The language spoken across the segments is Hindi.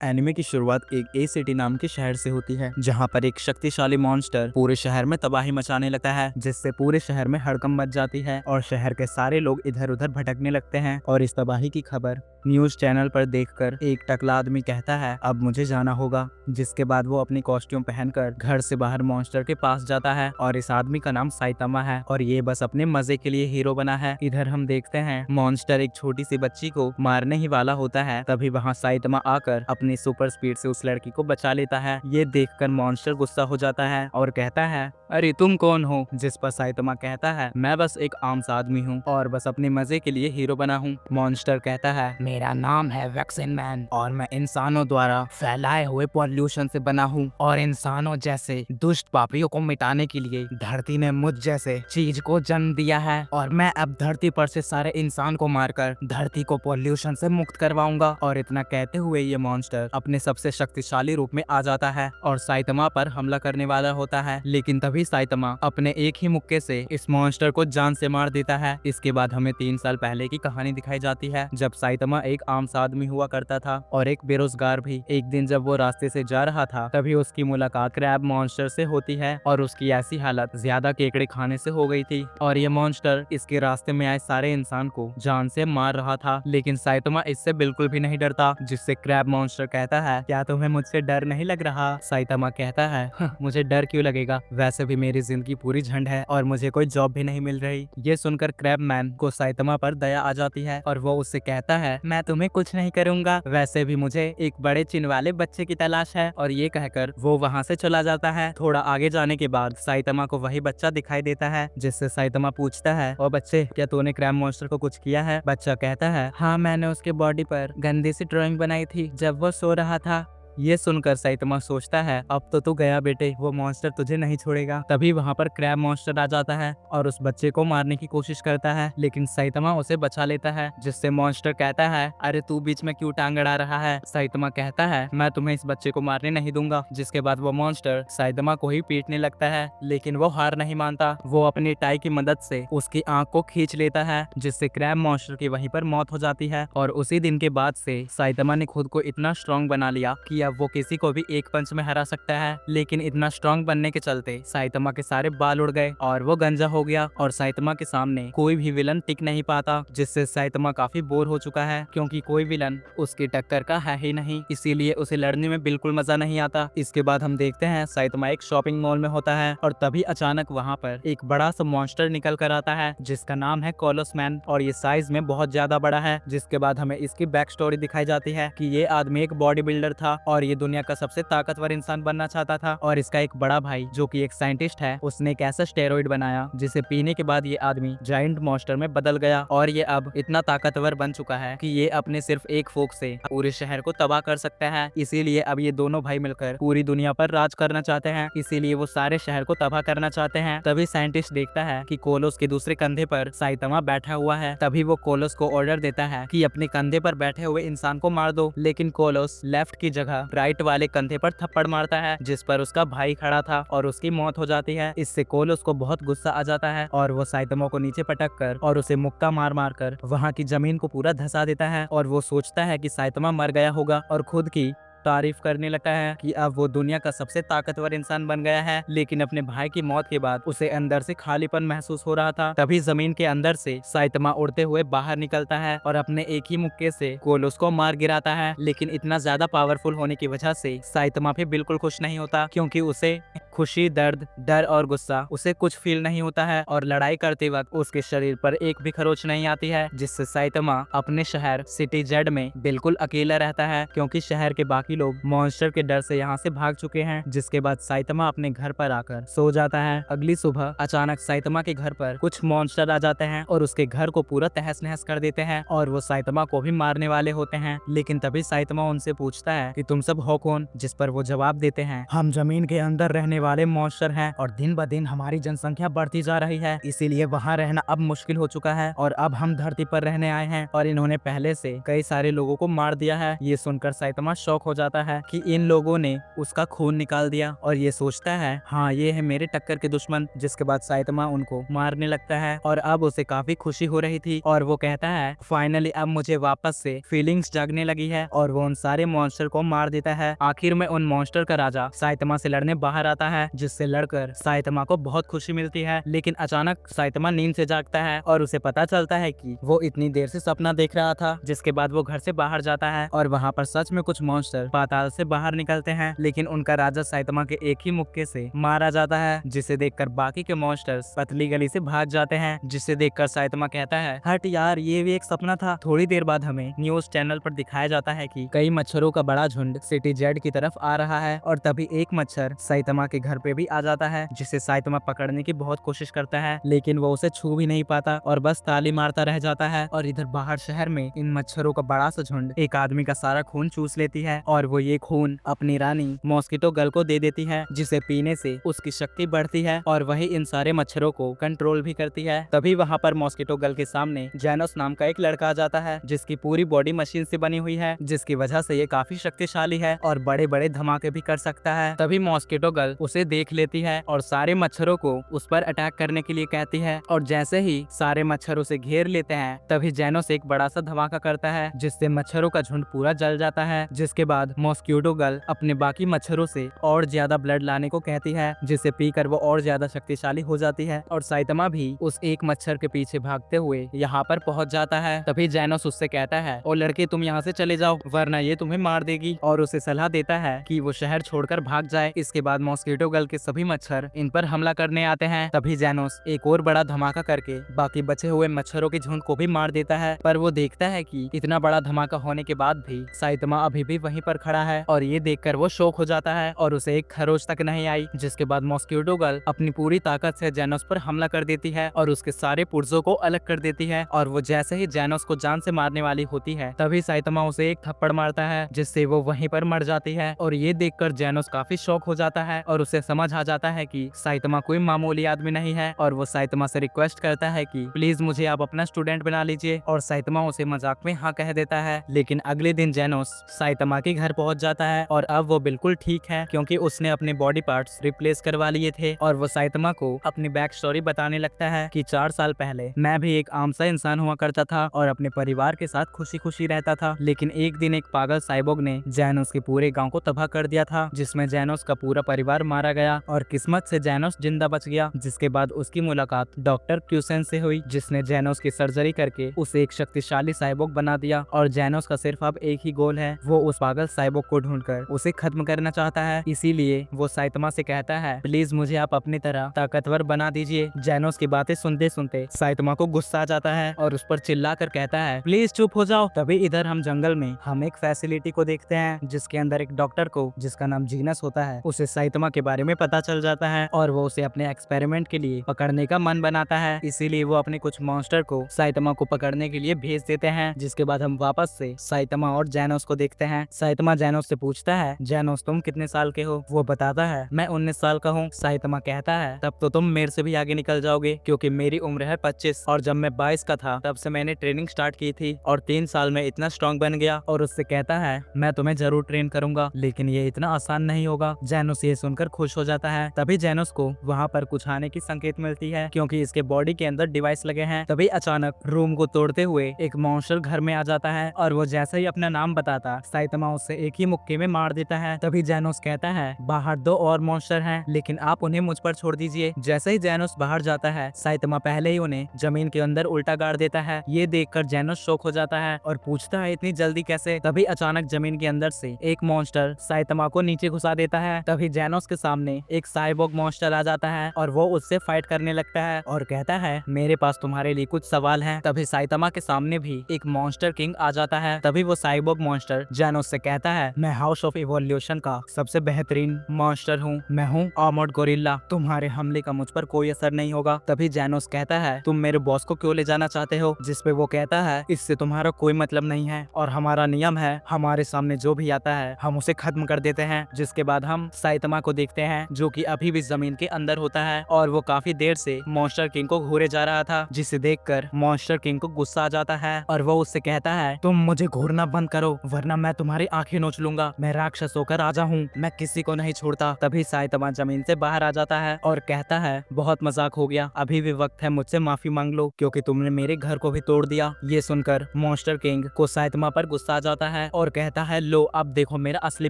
एनिमे की शुरुआत एक ए सिटी नाम के शहर से होती है, जहां पर एक शक्तिशाली मॉन्स्टर पूरे शहर में तबाही मचाने लगता है, जिससे पूरे शहर में हड़कंप मच जाती है और शहर के सारे लोग इधर उधर भटकने लगते हैं। और इस तबाही की खबर न्यूज चैनल पर देखकर एक टकला आदमी कहता है, अब मुझे जाना होगा। जिसके बाद वो अपनी कॉस्ट्यूम पहनकर घर से बाहर मॉन्स्टर के पास जाता है और इस आदमी का नाम साइतामा है और ये बस अपने मजे के लिए हीरो बना है। इधर हम देखते हैं मॉन्स्टर एक छोटी सी बच्ची को मारने ही वाला होता है, तभी वहाँ साइतामा आकर अपनी सुपर स्पीड से उस लड़की को बचा लेता है। ये देखकर मॉन्स्टर गुस्सा हो जाता है और कहता है, अरे तुम कौन हो? जिस पर साइतामा कहता है, मैं बस एक आम सा आदमी हूँ और बस अपने मजे के लिए हीरो बना हूँ। मॉन्स्टर कहता है, मेरा नाम है वैक्सीन मैन और मैं इंसानों द्वारा फैलाए हुए पॉल्यूशन से बना हूँ और इंसानों जैसे दुष्ट पापियों को मिटाने के लिए धरती ने मुझ जैसे चीज को जन्म दिया है और मैं अब धरती पर से सारे इंसान को मारकर धरती को पॉल्यूशन से मुक्त करवाऊंगा। और इतना कहते हुए ये मॉन्स्टर अपने सबसे शक्तिशाली रूप में आ जाता है और साइतामा पर हमला करने वाला होता है, लेकिन तभी साइतामा अपने एक ही मुक्के से इस मॉन्स्टर को जान से मार देता है। इसके बाद हमें 3 साल पहले की कहानी दिखाई जाती है, जब साइतामा एक आम सा आदमी हुआ करता था और एक बेरोजगार भी। एक दिन जब वो रास्ते से जा रहा था, तभी उसकी मुलाकात क्रैब मॉन्स्टर से होती है और उसकी ऐसी हालत ज्यादा केकड़े खाने से हो गई थी और ये मॉन्स्टर इसके रास्ते में आए सारे इंसान को जान से मार रहा था। लेकिन साइतामा इससे बिल्कुल भी नहीं डरता, जिससे क्रैब मॉन्स्टर कहता है, क्या तुम्हें मुझसे डर नहीं लग रहा? साइतामा कहता है, मुझे डर क्यों लगेगा, वैसे भी मेरी जिंदगी पूरी झंड है और मुझे कोई जॉब भी नहीं मिल रही। ये सुनकर क्रैब मैन को साइतामा पर दया आ जाती है और वो उससे कहता है, मैं तुम्हें कुछ नहीं करूंगा, वैसे भी मुझे एक बड़े चिन वाले बच्चे की तलाश है। और ये कहकर वो वहाँ से चला जाता है। थोड़ा आगे जाने के बाद साइतामा को वही बच्चा दिखाई देता है, जिससे साइतामा पूछता है, ओ बच्चे, क्या तूने क्रैब मॉन्स्टर को कुछ किया है? बच्चा कहता है, हाँ, मैंने उसके बॉडी पर गंदी सी ड्राइंग बनाई थी जब वो सो रहा था। ये सुनकर साइतामा सोचता है, अब तो तू गया बेटे, वो मॉन्स्टर तुझे नहीं छोड़ेगा। तभी वहाँ पर क्रैब मॉन्स्टर आ जाता है और उस बच्चे को मारने की कोशिश करता है, लेकिन साइतामा उसे बचा लेता है। जिससे मॉन्स्टर कहता है, अरे तू बीच में क्यों टांग अड़ा रहा है? साइतामा कहता है, मैं तुम्हें इस बच्चे को मारने नहीं दूंगा। जिसके बाद वो मॉन्स्टर साइतामा को ही पीटने लगता है, लेकिन वो हार नहीं मानता। वो अपनी टाई की मदद से उसकी आंख को खींच लेता है, जिससे क्रैब मॉन्स्टर की वहीं पर मौत हो जाती है। और उसी दिन के बाद से साइतामा ने खुद को इतना स्ट्रॉन्ग बना लिया कि अब वो किसी को भी एक पंच में हरा सकता है। लेकिन इतना स्ट्रॉन्ग बनने के चलते साइतामा के सारे बाल उड़ गए और वो गंजा हो गया और साइतामा के सामने कोई भी विलन टिक नहीं पाता, जिससे साइतामा काफी बोर हो चुका है, क्योंकि कोई विलन उसकी टक्कर का है ही नहीं, इसीलिए उसे लड़ने में बिल्कुल मजा नहीं आता। इसके बाद हम देखते हैं साइतामा एक शॉपिंग मॉल में होता है और तभी अचानक वहाँ पर एक बड़ा सा मॉन्स्टर निकल कर आता है, जिसका नाम है कोलोस मैन और ये साइज में बहुत ज्यादा बड़ा है। जिसके बाद हमें इसकी बैक स्टोरी दिखाई जाती है कि ये आदमी एक बॉडी बिल्डर था और ये दुनिया का सबसे ताकतवर इंसान बनना चाहता था। और इसका एक बड़ा भाई जो कि एक साइंटिस्ट है, उसने एक ऐसा स्टेरॉइड बनाया जिसे पीने के बाद ये आदमी जायंट मॉन्स्टर में बदल गया और ये अब इतना ताकतवर बन चुका है कि ये अपने सिर्फ एक फूंक से पूरे शहर को तबाह कर सकता है। इसीलिए अब ये दोनों भाई मिलकर पूरी दुनिया पर राज करना चाहते हैं, इसीलिए वो सारे शहर को तबाह करना चाहते हैं। तभी साइंटिस्ट देखता है कि कोलोस के दूसरे कंधे पर साइतामा बैठा हुआ है। तभी वो कोलोस को ऑर्डर देता है कि अपने कंधे पर बैठे हुए इंसान को मार दो, लेकिन कोलोस लेफ्ट की जगह राइट वाले कंधे पर थप्पड़ मारता है, जिस पर उसका भाई खड़ा था और उसकी मौत हो जाती है। इससे कोलोस को बहुत गुस्सा आ जाता है और वो साइतामा को नीचे पटक कर और उसे मुक्का मार मार कर वहाँ की जमीन को पूरा धंसा देता है और वो सोचता है कि साइतामा मर गया होगा और खुद की तारीफ करने लगता है कि अब वो दुनिया का सबसे ताकतवर इंसान बन गया है। लेकिन अपने भाई की मौत के बाद उसे अंदर से खालीपन महसूस हो रहा था। तभी जमीन के अंदर से साइतामा उड़ते हुए बाहर निकलता है और अपने एक ही मुक्के से कोलोस को मार गिराता है। लेकिन इतना ज्यादा पावरफुल होने की वजह से साइतामा भी बिल्कुल खुश नहीं होता, क्योंकि उसे खुशी, दर्द, डर और गुस्सा उसे कुछ फील नहीं होता है और लड़ाई करते वक्त उसके शरीर पर एक भी खरोच नहीं आती है। जिससे साइतामा अपने शहर सिटी जेड में बिल्कुल अकेला रहता है, क्योंकि शहर के बाकी लोग मॉन्स्टर के डर से यहाँ से भाग चुके हैं। जिसके बाद साइतामा अपने घर पर आकर सो जाता है। अगली सुबह अचानक साइतामा के घर पर कुछ मॉन्स्टर आ जाते हैं और उसके घर को पूरा तहस नहस कर देते हैं और वो साइतामा को भी मारने वाले होते हैं। लेकिन तभी साइतामा उनसे पूछता है कि तुम सब हो कौन? जिस पर वो जवाब देते हैं, हम जमीन के अंदर रहने वाले मॉन्स्टर हैं और दिन ब दिन हमारी जनसंख्या बढ़ती जा रही है, इसीलिए वहाँ रहना अब मुश्किल हो चुका है और अब हम धरती पर रहने आए हैं और इन्होंने पहले से कई सारे लोगों को मार दिया है। ये सुनकर साइतमा शॉक हो जाता है कि इन लोगों ने उसका खून निकाल दिया और ये सोचता है हाँ ये है मेरे टक्कर के दुश्मन। जिसके बाद साइतमा उनको मारने लगता है और अब उसे काफी खुशी हो रही थी और वो कहता है फाइनली अब मुझे वापस से फीलिंग्स जागने लगी है और वो उन सारे मॉन्स्टर को मार देता है। आखिर में उन मॉन्स्टर का राजा साइतमा से लड़ने बाहर आता है, जिससे लड़कर साइतमा को बहुत खुशी मिलती है। लेकिन अचानक साइतमा नींद से जागता है और उसे पता चलता है कि वो इतनी देर से सपना देख रहा था। जिसके बाद वो घर से बाहर जाता है और वहाँ पर सच में कुछ मॉन्स्टर पाताल से बाहर निकलते हैं, लेकिन उनका राजा साइतमा के एक ही मुक्के से मारा जाता है, जिसे देखकर बाकी के मॉन्स्टर्स पतली गली से भाग जाते हैं। जिसे देखकर साइतमा कहता है हट यार ये भी एक सपना था। थोड़ी देर बाद हमें न्यूज चैनल पर दिखाया जाता है कि कई मच्छरों का बड़ा झुंड सिटी जेड की तरफ आ रहा है और तभी एक मच्छर साइतमा के घर पे भी आ जाता है, जिसे साइतमा पकड़ने की बहुत कोशिश करता है, लेकिन वो उसे छू भी नहीं पाता और बस ताली मारता रह जाता है। और इधर बाहर शहर में इन मच्छरों का बड़ा सा झुंड एक आदमी का सारा खून चूस लेती है और वो ये खून अपनी रानी मॉस्किटो गर्ल को दे देती है, जिसे पीने से उसकी शक्ति बढ़ती है और वही इन सारे मच्छरों को कंट्रोल भी करती है। तभी वहाँ पर मॉस्किटो गर्ल के सामने जैनोस नाम का एक लड़का आ जाता है, जिसकी पूरी बॉडी मशीन से बनी हुई है, जिसकी वजह से ये काफी शक्तिशाली है और बड़े बड़े धमाके भी कर सकता है। तभी मॉस्किटो गर्ल उसे देख लेती है और सारे मच्छरों को उस पर अटैक करने के लिए कहती है और जैसे ही सारे मच्छर उसे घेर लेते हैं तभी जैनोस एक बड़ा सा धमाका करता है, जिससे मच्छरों का झुंड पूरा जल जाता है। जिसके बाद मॉस्किटो गर्ल अपने बाकी मच्छरों से और ज्यादा ब्लड लाने को कहती है, जिसे पीकर वो और ज्यादा शक्तिशाली हो जाती है और साइतमा भी उस एक मच्छर के पीछे भागते हुए यहाँ पर पहुँच जाता है। तभी जैनोस उससे कहता है ओ लड़के तुम यहाँ से चले जाओ वरना ये तुम्हें मार देगी, और उसे सलाह देता है कि वो शहर छोड़कर भाग जाए। इसके बाद मॉस्किटो गर्ल के सभी मच्छर इन पर हमला करने आते हैं। तभी जैनोस एक और बड़ा धमाका करके बाकी बचे हुए मच्छरों के झुंड को भी मार देता है, पर वो देखता है कि इतना बड़ा धमाका होने के बाद भी साइतमा अभी भी वहीं पर खड़ा है और ये देखकर वो शॉक हो जाता है और उसे एक खरोच तक नहीं आई। जिसके बाद मॉस्किटो गर्ल अपनी पूरी ताकत से जैनोस पर हमला कर देती है और उसके सारे पुर्जों को अलग कर देती है और वो जैसे ही जैनोस को जान से मारने वाली होती है तभी साइतमा उसे एक थप्पड़ मारता है, जिससे वो वहीं पर मर जाती है। और ये देखकर जैनोस काफी शॉक हो जाता है और उसे समझ आ जाता है कि साइतमा कोई मामूली आदमी नहीं है और वो साइतमा से रिक्वेस्ट करता है कि प्लीज मुझे आप अपना स्टूडेंट बना लीजिए, और साइतमा उसे मजाक में हाँ कह देता है। लेकिन अगले दिन जैनोस साइतमा के घर पहुंच जाता है और अब वो बिल्कुल ठीक है, क्योंकि उसने अपने बॉडी पार्ट्स रिप्लेस करवा लिए थे और वो साइतमा को अपनी बैक स्टोरी बताने लगता है कि 4 साल पहले मैं भी एक आम सा इंसान हुआ करता था और अपने परिवार के साथ खुशी खुशी रहता था, लेकिन एक दिन एक पागल साइबोग ने जैनोस के पूरे गांव को तबाह कर दिया था, जिसमें जैनोस का पूरा परिवार मारा गया और किस्मत से जैनोस जिंदा बच गया। जिसके बाद उसकी मुलाकात डॉक्टर क्यूसेन से हुई, जिसने जैनोस की सर्जरी करके उसे एक शक्तिशाली साइबोग बना दिया और जैनोस का सिर्फ अब एक ही गोल है, वो उस पागल साइबोग को ढूंढकर उसे खत्म करना चाहता है। इसीलिए वो साइतमा से कहता है प्लीज मुझे आप अपनी तरह ताकतवर बना दीजिए। जैनोस की बातें सुनते सुनते साइतमा को गुस्सा आ जाता है और उस पर चिल्ला कर कहता है प्लीज चुप हो जाओ। तभी इधर हम जंगल में हम एक फैसिलिटी को देखते हैं, जिसके अंदर एक डॉक्टर को, जिसका नाम जीनस होता है, उसे साइतमा के बारे में पता चल जाता है और वो उसे अपने एक्सपेरिमेंट के लिए पकड़ने का मन बनाता है। इसीलिए वो अपने कुछ मॉन्स्टर को साइतमा को पकड़ने के लिए भेज देते हैं। जिसके बाद हम वापस से साइतमा और जैनोस को देखते हैं। साइतमा जैनोस से पूछता है जैनोस तुम कितने साल के हो? वो बताता है मैं 19 साल का हूँ। साइतमा कहता है तब तो तुम मेरे से भी आगे निकल जाओगे, क्योंकि मेरी उम्र है 25 और जब मैं 22 का था तब से मैंने ट्रेनिंग स्टार्ट की थी और 3 साल में इतना स्ट्रॉन्ग बन गया। और उससे कहता है मैं तुम्हें जरूर ट्रेन करूंगा, लेकिन ये इतना आसान नहीं होगा। जैनोस ये सुनकर खुश हो जाता है। तभी जैनोस को वहाँ पर कुछ आने की संकेत मिलती है, क्योंकि इसके बॉडी के अंदर डिवाइस लगे हैं। तभी अचानक रूम को तोड़ते हुए एक मॉन्स्टर घर में आ जाता है और वो जैसे ही अपना नाम बताता साइतमा उसे एक ही मुक्के में मार देता है। तभी जैनोस कहता है बाहर 2 और मॉन्स्टर हैं, लेकिन आप उन्हें मुझ पर छोड़ दीजिए। जैसे ही जैनोस बाहर जाता है साइतमा पहले ही उन्हें जमीन के अंदर उल्टा गाड़ देता है। ये देखकर जैनोस शॉक हो जाता है और पूछता है इतनी जल्दी कैसे? तभी अचानक जमीन के अंदर से एक मॉन्स्टर साइतमा को नीचे घुसा देता है। तभी जैनोस के सामने एक साइबोग मॉन्स्टर आ जाता है और वो उससे फाइट करने लगता है और कहता है मेरे पास तुम्हारे लिए कुछ सवाल हैं। तभी साइतमा के सामने भी एक मॉन्स्टर किंग आ जाता है। तभी वो साइबोग मॉन्स्टर जैनोस से कहता है मैं हाउस ऑफ इवोल्यूशन का सबसे बेहतरीन मॉन्स्टर हूँ, मैं हूँ आर्मर्ड गोरिल्ला, तुम्हारे हमले का मुझ पर कोई असर नहीं होगा। तभी जैनोस कहता है तुम मेरे बॉस को क्यों ले जाना चाहते हो? जिसपे वो कहता है इससे तुम्हारा कोई मतलब नहीं है और हमारा नियम है हमारे सामने जो भी आता है हम उसे खत्म कर देते हैं। जिसके बाद हम साइतमा को देखते देखते हैं जो कि अभी भी जमीन के अंदर होता है और वो काफी देर से मॉन्स्टर किंग को घूरे जा रहा था, जिसे देखकर मॉन्स्टर किंग को गुस्सा आ जाता है और वो उससे कहता है तुम मुझे घूरना बंद करो वरना मैं तुम्हारी आंखें नोच लूंगा। मैं राक्षस होकर राजा हूँ, मैं किसी को नहीं छोड़ता। तभी साइतामा जमीन से बाहर आ जाता है और कहता है बहुत मजाक हो गया, अभी भी वक्त है मुझसे माफी मांग लो क्योंकि तुमने मेरे घर को भी तोड़ दिया। ये सुनकर मॉन्स्टर किंग को साइतामा पर गुस्सा आ जाता है और कहता है लो अब देखो मेरा असली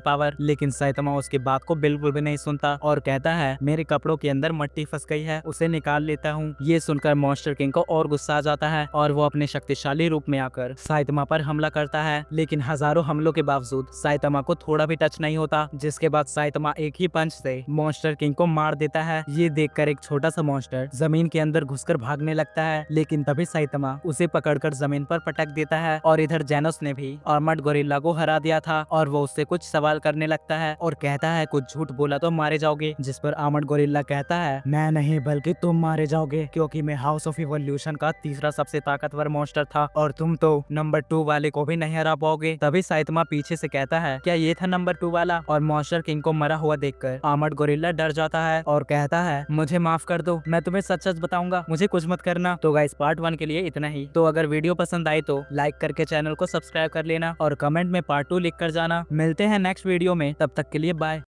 पावर। लेकिन साइतामा उसकी बात को बिल्कुल भी नहीं सुनता और कहता है मेरे कपड़ों के अंदर मट्टी फंस गई है, उसे निकाल लेता हूँ। ये सुनकर मॉन्स्टर किंग को और गुस्सा आ जाता है और वो अपने शक्तिशाली रूप में आकर साइतामा पर हमला करता है। लेकिन हजारों हमलों के बावजूद साइतामा को थोड़ा भी टच नहीं होता, जिसके बाद साइतामा एक ही पंच से मॉन्स्टर किंग को मार देता है। ये देखकर एक छोटा सा मॉन्स्टर जमीन के अंदर घुसकर भागने लगता है, लेकिन तभी साइतामा उसे पकड़कर जमीन पर पटक देता है। और इधर जेनोस ने भी आर्मर्ड गोरिल्ला को हरा दिया था और वो उससे कुछ सवाल करने लगता है और कहता है कुछ झूठ बोला तो मारे जाओगे, जिस पर आर्मर्ड गोरिल्ला कहता है मैं नहीं बल्कि तुम मारे जाओगे क्योंकि मैं हाउस ऑफ इवोल्यूशन का तीसरा सबसे ताकतवर मॉन्स्टर था और तुम तो नंबर 2 वाले को भी नहीं हरा पाओगे। तभी साइतामा पीछे से कहता है क्या ये था नंबर 2 वाला? और मॉन्स्टर किंग को मरा हुआ देखकर आर्मर्ड गोरिल्ला डर जाता है और कहता है मुझे माफ कर दो, मैं तुम्हें सच सच बताऊंगा, मुझे कुछ मत करना। तो गाइस पार्ट 1 के लिए इतना ही। तो अगर वीडियो पसंद आई तो लाइक करके चैनल को सब्सक्राइब कर लेना और कमेंट में पार्ट 2 लिख कर जाना। मिलते हैं नेक्स्ट वीडियो में, तब तक के लिए बाय।